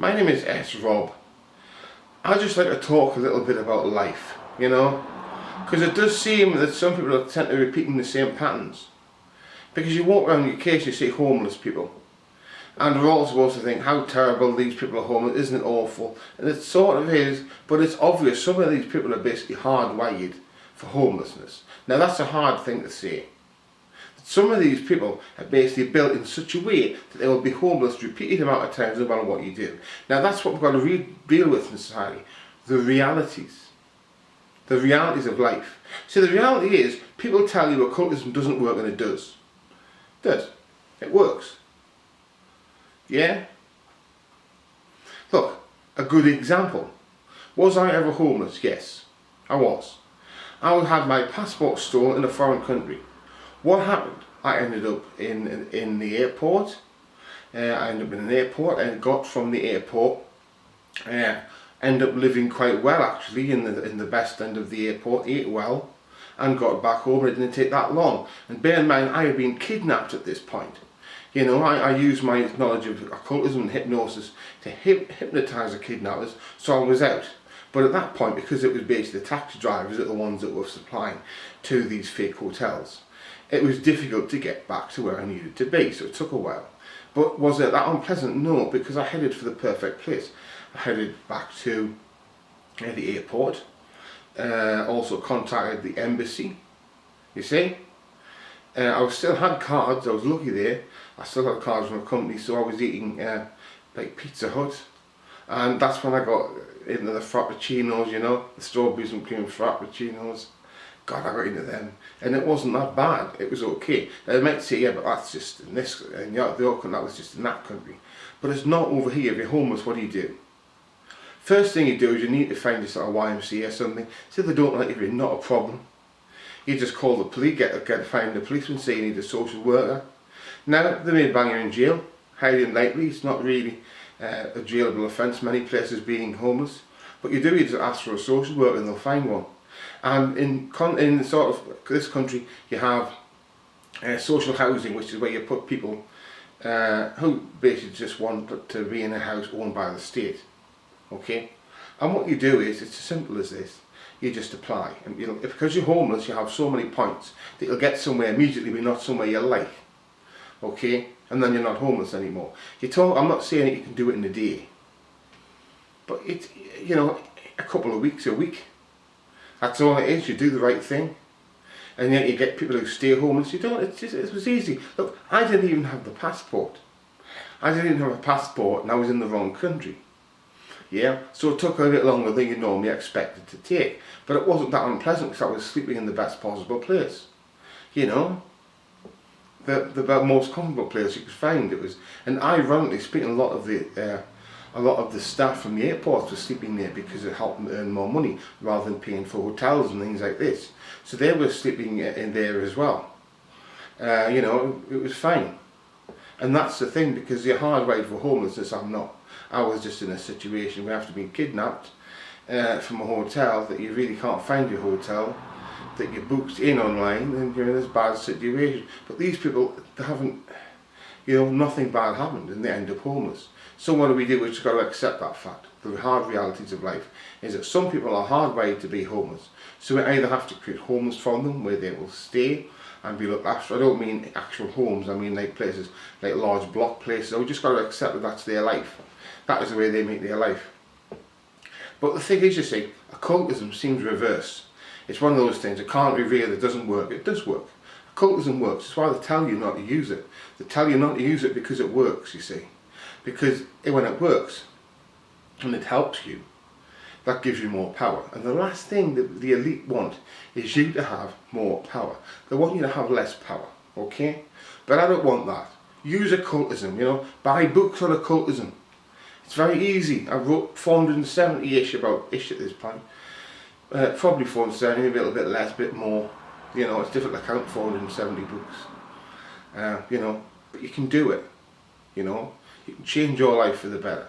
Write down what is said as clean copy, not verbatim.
My name is S. Rob. I'd just like to talk a little bit about life, because it does seem that some people tend to be repeating the same patterns. Because you walk around, you occasionally see homeless people, and we're all supposed to think how terrible these people are homeless, isn't it awful? And it sort of is, but it's obvious some of these people are basically hardwired for homelessness. Now that's a hard thing to say. Some of these people are basically built in such a way that they will be homeless repeated amount of times no matter what you do. Now that's what we've got to deal with in society. The realities. The realities of life. See, the reality is, people tell you occultism doesn't work, and it does. It does. It works. Yeah? Look, a good example. Was I ever homeless? Yes, I was. I had my passport stolen in a foreign country. What happened? I ended up in the airport. I ended up in an airport and got from the airport. Ended up living quite well actually in the best end of the airport. Ate well and got back home. It didn't take that long. And bear in mind, I had been kidnapped at this point. I used my knowledge of occultism and hypnosis to hypnotise the kidnappers, so I was out. But at that point, because it was basically the taxi drivers that were the ones that were supplying to these fake hotels, it was difficult to get back to where I needed to be, so it took a while. But was it that unpleasant? No, because I headed for the perfect place. I headed back to the airport, also contacted the embassy, you see. I still had cards, I was lucky there. I still had cards from a company, so I was eating like Pizza Hut. And that's when I got into the frappuccinos, the strawberries and cream frappuccinos. God, I got into them, and it wasn't that bad. It was okay. Now, they might say, yeah, but that's just in this, and that was just in that country. But it's not over here. If you're homeless, what do? First thing you do is you need to find yourself a YMCA or something. See if they don't like you, not a problem. You just call the police, find the policeman, say you need a social worker. Now, they may bang you in jail. Highly unlikely. It's not really a jailable offence, many places being homeless. But you just ask for a social worker and they'll find one. And in sort of this country, you have social housing, which is where you put people who basically just want to be in a house owned by the state. Okay? And what you do is, it's as simple as this. You just apply. And because you're homeless, you have so many points that you'll get somewhere immediately, but not somewhere you like. Okay? And then you're not homeless anymore. I'm not saying that you can do it in a day. But it's, a couple of weeks, a week. That's all it is. You do the right thing, and yet you get people who stay homeless. You don't. It was easy. Look, I didn't even have the passport. I didn't even have a passport, and I was in the wrong country. Yeah, so it took a bit longer than you normally expected to take, but it wasn't that unpleasant because I was sleeping in the best possible place. The most comfortable place you could find. It was, and ironically speaking, a lot of the staff from the airports were sleeping there because it helped them earn more money rather than paying for hotels and things like this. So they were sleeping in there as well. It was fine. And that's the thing, because you're hardwired for homelessness. I'm not. I was just in a situation where after being kidnapped from a hotel that you really can't find your hotel, that you booked in online, and you're in this bad situation. But these people, they haven't, nothing bad happened and they end up homeless. So what do? We just got to accept that fact. The hard realities of life is that some people are hardwired to be homeless. So we either have to create homes for them where they will stay and be looked after. I don't mean actual homes, I mean like places, like large block places. We just got to accept that that's their life. That is the way they make their life. But the thing is, you see, occultism seems reverse. It's one of those things, it can't be real, it doesn't work. It does work. Occultism works. That's why they tell you not to use it. They tell you not to use it because it works, you see. Because when it works and it helps you, that gives you more power. And the last thing that the elite want is you to have more power. They want you to have less power, okay? But I don't want that. Use occultism, buy books on occultism. It's very easy. I wrote 470-ish about ish at this point. Probably 470, maybe a little bit less, a bit more. It's difficult to count 470 books. But you can do it. You can change your life for the better.